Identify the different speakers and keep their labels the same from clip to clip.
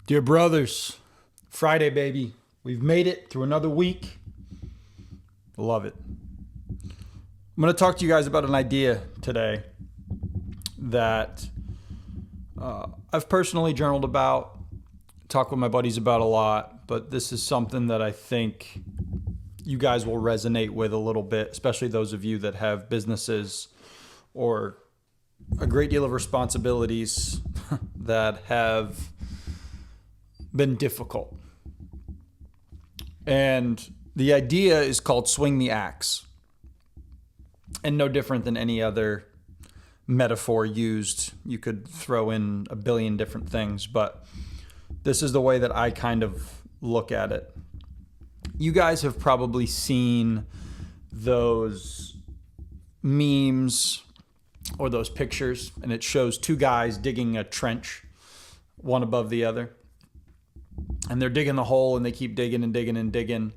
Speaker 1: Dear brothers, Friday, baby. We've made it through another week. Love it. I'm going to talk to you guys about an idea today that I've personally journaled about, talk with my buddies about a lot, but this is something that I think you guys will resonate with a little bit, especially those of you that have businesses or a great deal of responsibilities that have been difficult. And the idea is called swing the axe. And no different than any other metaphor used. You could throw in a billion different things, but this is the way that I kind of look at it. You guys have probably seen those memes or those pictures, and it shows two guys digging a trench, one above the other. And they're digging the hole and they keep digging and digging and digging.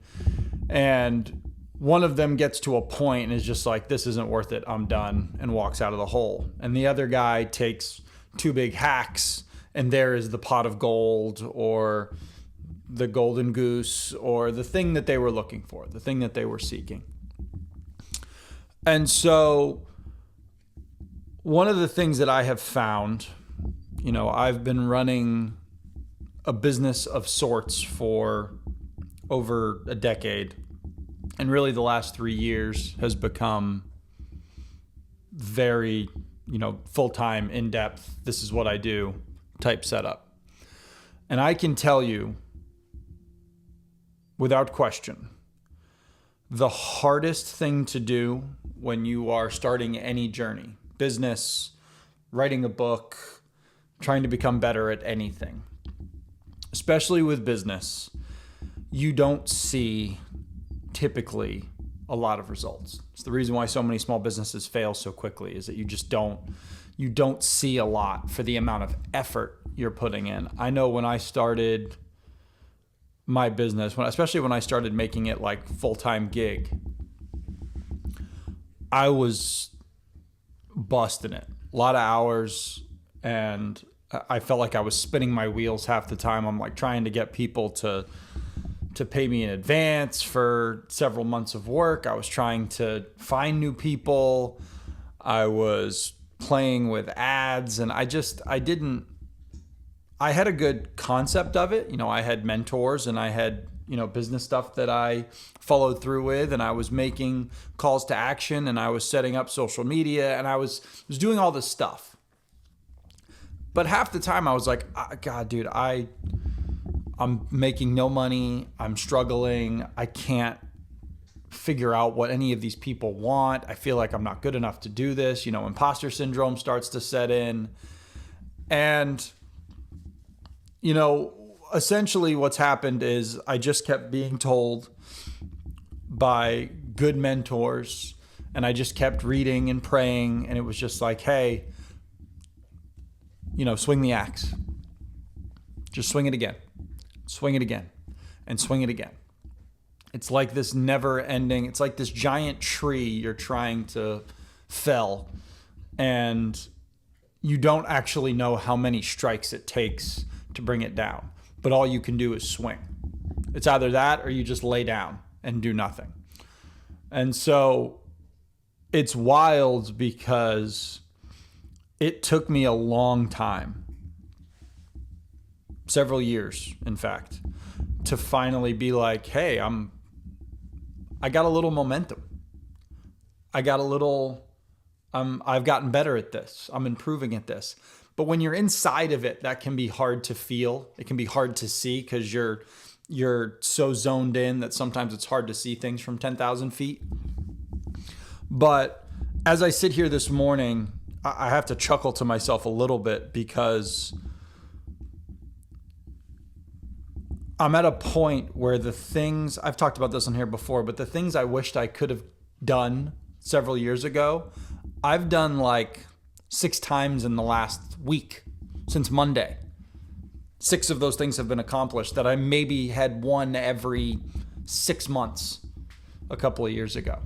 Speaker 1: And one of them gets to a point and is just like, this isn't worth it, I'm done, and walks out of the hole. And the other guy takes two big hacks, and there is the pot of gold or the golden goose or the thing that they were looking for, the thing that they were seeking. And so one of the things that I have found, I've been running a business of sorts for over a decade. And really the last 3 years has become very, full-time, in-depth, this is what I do type setup. And I can tell you, without question, the hardest thing to do when you are starting any journey, business, writing a book, trying to become better at anything, especially with business, you don't see typically a lot of results. It's the reason why so many small businesses fail so quickly, is that you don't see a lot for the amount of effort you're putting in. I know when I started my business, especially when I started making it like full-time gig, I was busting it. A lot of hours, and I felt like I was spinning my wheels half the time. I'm like trying to get people to pay me in advance for several months of work. I was trying to find new people. I was playing with ads, and I had a good concept of it. I had mentors and I had, business stuff that I followed through with, and I was making calls to action, and I was setting up social media, and I was doing all this stuff. But half the time I was like, God, dude, I'm making no money. I'm struggling. I can't figure out what any of these people want. I feel like I'm not good enough to do this. Imposter syndrome starts to set in. And, essentially what's happened is I just kept being told by good mentors, and I just kept reading and praying, and it was just like, hey, swing the axe. Just swing it again. Swing it again. And swing it again. It's like this never ending, it's like this giant tree you're trying to fell, and you don't actually know how many strikes it takes to bring it down. But all you can do is swing. It's either that or you just lay down and do nothing. And so it's wild because it took me a long time, several years, in fact, to finally be like, hey, I got a little momentum. I've gotten better at this. I'm improving at this. But when you're inside of it, that can be hard to feel. It can be hard to see because you're so zoned in that sometimes it's hard to see things from 10,000 feet. But as I sit here this morning, I have to chuckle to myself a little bit because I'm at a point where the things, I've talked about this on here before, but the things I wished I could have done several years ago, I've done like 6 times in the last week, since Monday. 6 of those things have been accomplished that I maybe had one every 6 months a couple of years ago.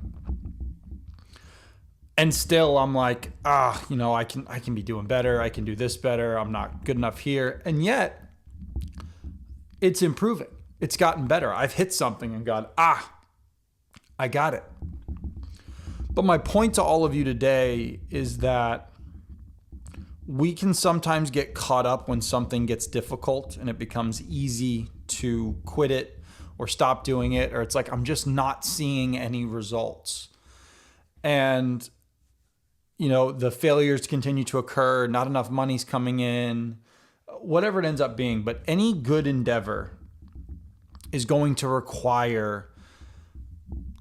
Speaker 1: And still I'm like, I can be doing better. I can do this better. I'm not good enough here. And yet it's improving. It's gotten better. I've hit something and gone, I got it. But my point to all of you today is that we can sometimes get caught up when something gets difficult and it becomes easy to quit it or stop doing it, or it's like, I'm just not seeing any results. And, the failures continue to occur, not enough money's coming in, whatever it ends up being. But any good endeavor is going to require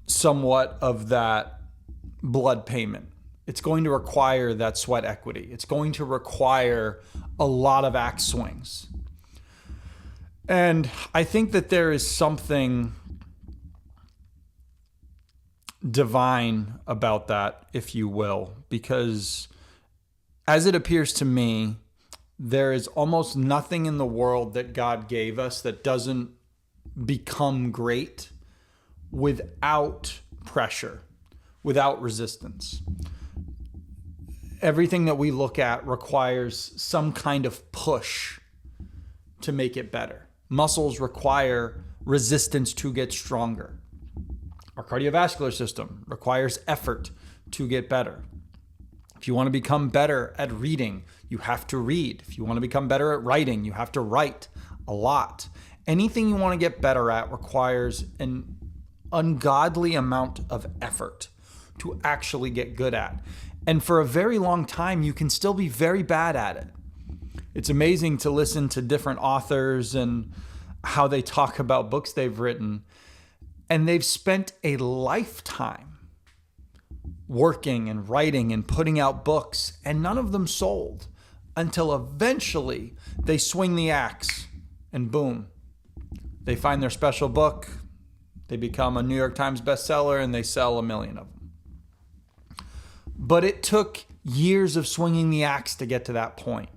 Speaker 1: somewhat of that blood payment. It's going to require that sweat equity. It's going to require a lot of axe swings. And I think that there is something divine about that, if you will, because as it appears to me, there is almost nothing in the world that God gave us that doesn't become great without pressure, without resistance. Everything that we look at requires some kind of push to make it better. Muscles require resistance to get stronger. Our cardiovascular system requires effort to get better. If you want to become better at reading, you have to read. If you want to become better at writing, you have to write a lot. Anything you want to get better at requires an ungodly amount of effort to actually get good at. And for a very long time, you can still be very bad at it. It's amazing to listen to different authors and how they talk about books they've written. And they've spent a lifetime working and writing and putting out books, and none of them sold until eventually they swing the axe and boom, they find their special book, they become a New York Times bestseller, and they sell 1 million of them. But it took years of swinging the axe to get to that point.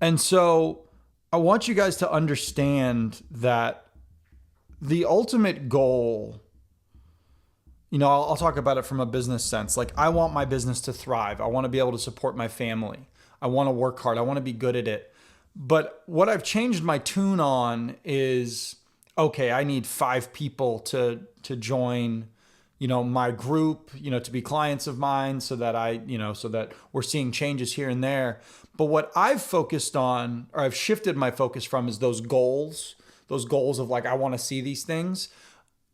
Speaker 1: And so I want you guys to understand that the ultimate goal, I'll talk about it from a business sense. Like, I want my business to thrive. I want to be able to support my family. I want to work hard. I want to be good at it. But what I've changed my tune on is, okay, I need 5 people to join, my group, to be clients of mine so that so that we're seeing changes here and there. But what I've focused on, or I've shifted my focus from, is those goals of like, I want to see these things.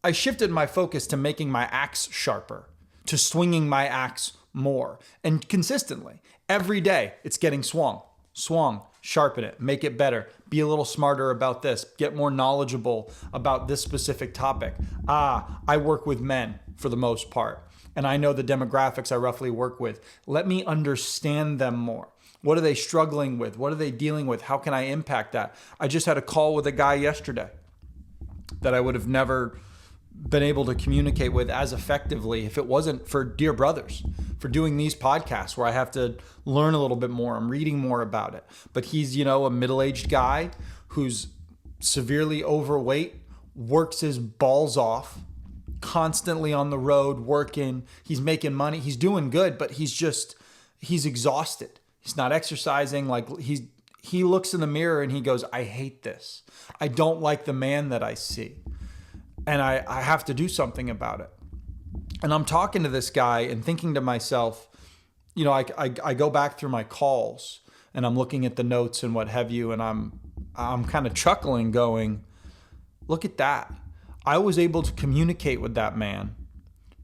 Speaker 1: I shifted my focus to making my axe sharper, to swinging my axe more, and consistently every day it's getting swung, sharpen it, make it better, be a little smarter about this, get more knowledgeable about this specific topic. I work with men for the most part, and I know the demographics I roughly work with. Let me understand them more. What are they struggling with? What are they dealing with? How can I impact that? I just had a call with a guy yesterday that I would have never been able to communicate with as effectively if it wasn't for Dear Brothers, for doing these podcasts where I have to learn a little bit more. I'm reading more about it. But he's, a middle-aged guy who's severely overweight, works his balls off, constantly on the road working. He's making money. He's doing good, but he's exhausted. He's not exercising. Like, he looks in the mirror and he goes, I hate this. I don't like the man that I see. And I have to do something about it. And I'm talking to this guy and thinking to myself, I go back through my calls and I'm looking at the notes and what have you. And I'm kind of chuckling going, look at that. I was able to communicate with that man,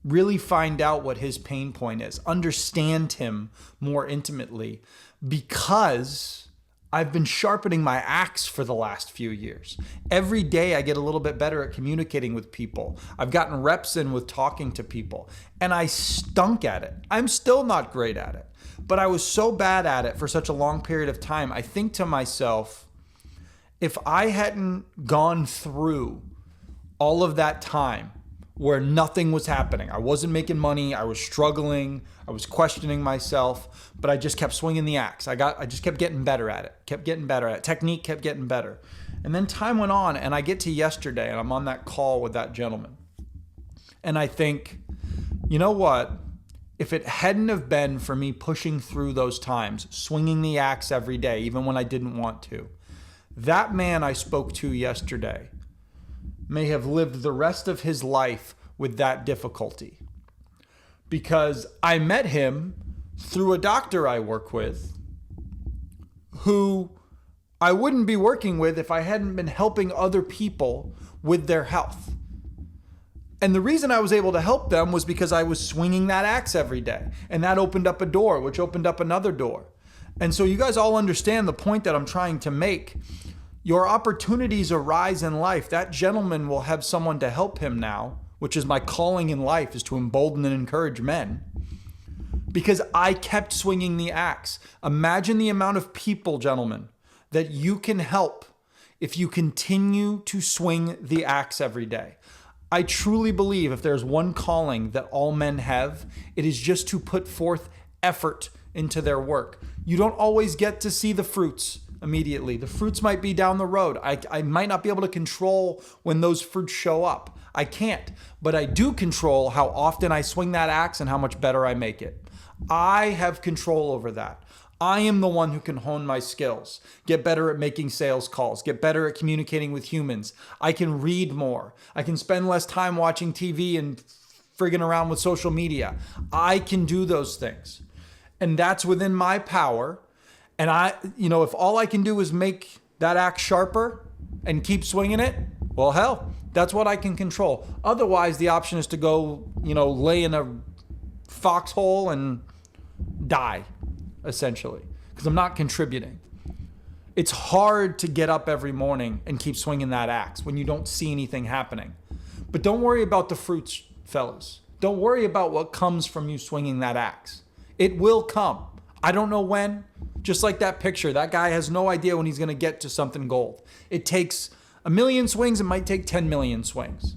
Speaker 1: really find out what his pain point is, understand him more intimately, because I've been sharpening my axe for the last few years. Every day I get a little bit better at communicating with people. I've gotten reps in with talking to people, and I stunk at it. I'm still not great at it, but I was so bad at it for such a long period of time. I think to myself, if I hadn't gone through all of that time where nothing was happening, I wasn't making money, I was struggling, I was questioning myself, but I just kept swinging the axe. I just kept getting better at it. Technique kept getting better. And then time went on, and I get to yesterday, and I'm on that call with that gentleman. And I think, you know what? If it hadn't have been for me pushing through those times, swinging the axe every day, even when I didn't want to, That man I spoke to yesterday may have lived the rest of his life with that difficulty, because I met him through a doctor I work with who I wouldn't be working with if I hadn't been helping other people with their health. And the reason I was able to help them was because I was swinging that axe every day. And that opened up a door, which opened up another door. And so you guys all understand the point that I'm trying to make. Your opportunities arise in life. That gentleman will have someone to help him now, which is my calling in life, is to embolden and encourage men. Because I kept swinging the axe. Imagine the amount of people, gentlemen, that you can help if you continue to swing the axe every day. I truly believe if there's one calling that all men have, it is just to put forth effort into their work. You don't always get to see the fruits immediately. The fruits might be down the road. I might not be able to control when those fruits show up. I can't, but I do control how often I swing that axe and how much better I make it. I have control over that. I am the one who can hone my skills, get better at making sales calls, get better at communicating with humans. I can read more. I can spend less time watching TV and frigging around with social media. I can do those things. And that's within my power. And if all I can do is make that axe sharper and keep swinging it, well, hell, that's what I can control. Otherwise, the option is to go, lay in a foxhole and die, essentially, because I'm not contributing. It's hard to get up every morning and keep swinging that axe when you don't see anything happening. But don't worry about the fruits, fellas. Don't worry about what comes from you swinging that axe. It will come. I don't know when. Just like that picture, that guy has no idea when he's going to get to something gold. It takes 1 million swings. It might take 10 million swings.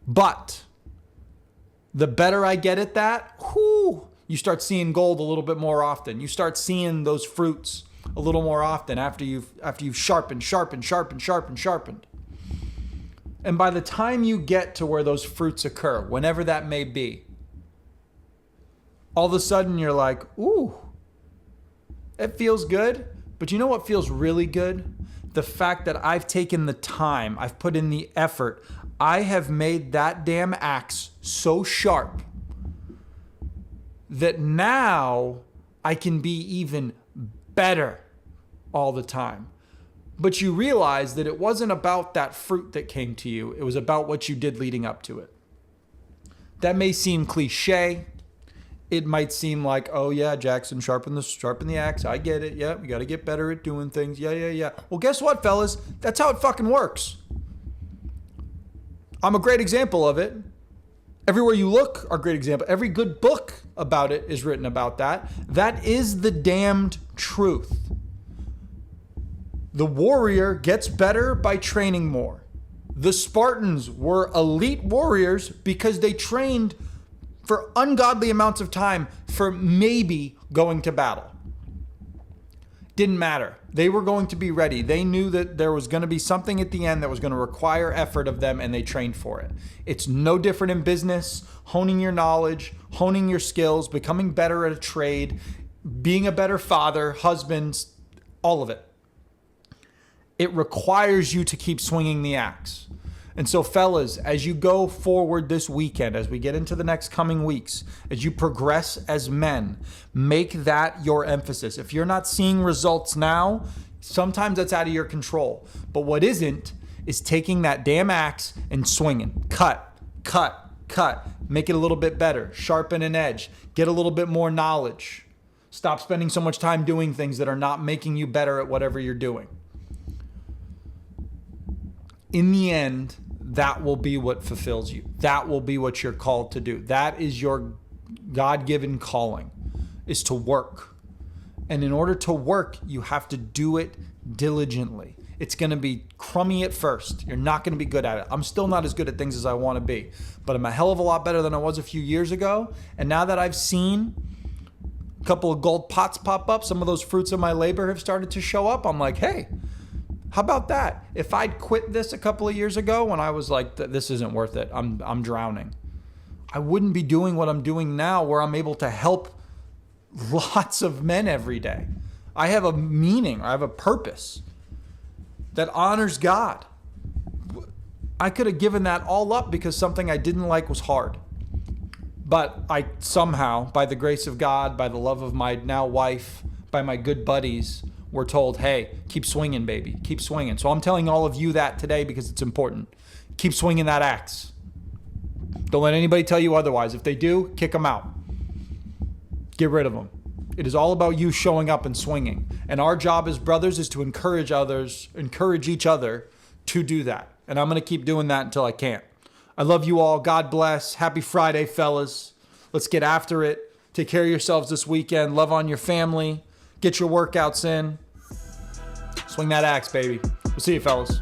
Speaker 1: But the better I get at that, you start seeing gold a little bit more often. You start seeing those fruits a little more often after you've sharpened. And by the time you get to where those fruits occur, whenever that may be, all of a sudden you're like, ooh, it feels good. But you know what feels really good? The fact that I've taken the time, I've put in the effort, I have made that damn axe so sharp that now I can be even better all the time. But you realize that it wasn't about that fruit that came to you. It was about what you did leading up to it. That may seem cliche. It might seem like, oh yeah, Jackson, sharpen the axe. I get it. Yeah, we got to get better at doing things. Yeah. Well, guess what, fellas? That's how it fucking works. I'm a great example of it. Everywhere you look are a great example. Every good book about it is written about that. That is the damned truth. The warrior gets better by training more. The Spartans were elite warriors because they trained for ungodly amounts of time for maybe going to battle. Didn't matter. They were going to be ready. They knew that there was going to be something at the end that was going to require effort of them, and they trained for it. It's no different in business, honing your knowledge, honing your skills, becoming better at a trade, being a better father, husband, all of it. It requires you to keep swinging the axe. And so, fellas, as you go forward this weekend, as we get into the next coming weeks, as you progress as men, make that your emphasis. If you're not seeing results now, sometimes that's out of your control. But what isn't is taking that damn axe and swinging. Cut. Make it a little bit better. Sharpen an edge. Get a little bit more knowledge. Stop spending so much time doing things that are not making you better at whatever you're doing. In the end, that will be what fulfills you. That will be what you're called to do. That is your God-given calling, is to work. And in order to work, you have to do it diligently. It's going to be crummy at first. You're not going to be good at it. I'm still not as good at things as I want to be, but I'm a hell of a lot better than I was a few years ago. And now that I've seen a couple of gold pots pop up, some of those fruits of my labor have started to show up, I'm like, hey, how about that? If I'd quit this a couple of years ago when I was like, this isn't worth it, I'm drowning, I wouldn't be doing what I'm doing now, where I'm able to help lots of men every day. I have a meaning. I have a purpose that honors God. I could have given that all up because something I didn't like was hard. But I somehow, by the grace of God, by the love of my now wife, by my good buddies, were told, hey, keep swinging, baby. Keep swinging. So I'm telling all of you that today because it's important. Keep swinging that axe. Don't let anybody tell you otherwise. If they do, kick them out. Get rid of them. It is all about you showing up and swinging. And our job as brothers is to encourage each other to do that. And I'm going to keep doing that until I can't. I love you all. God bless. Happy Friday, fellas. Let's get after it. Take care of yourselves this weekend. Love on your family. Get your workouts in. Swing that axe, baby. We'll see you, fellas.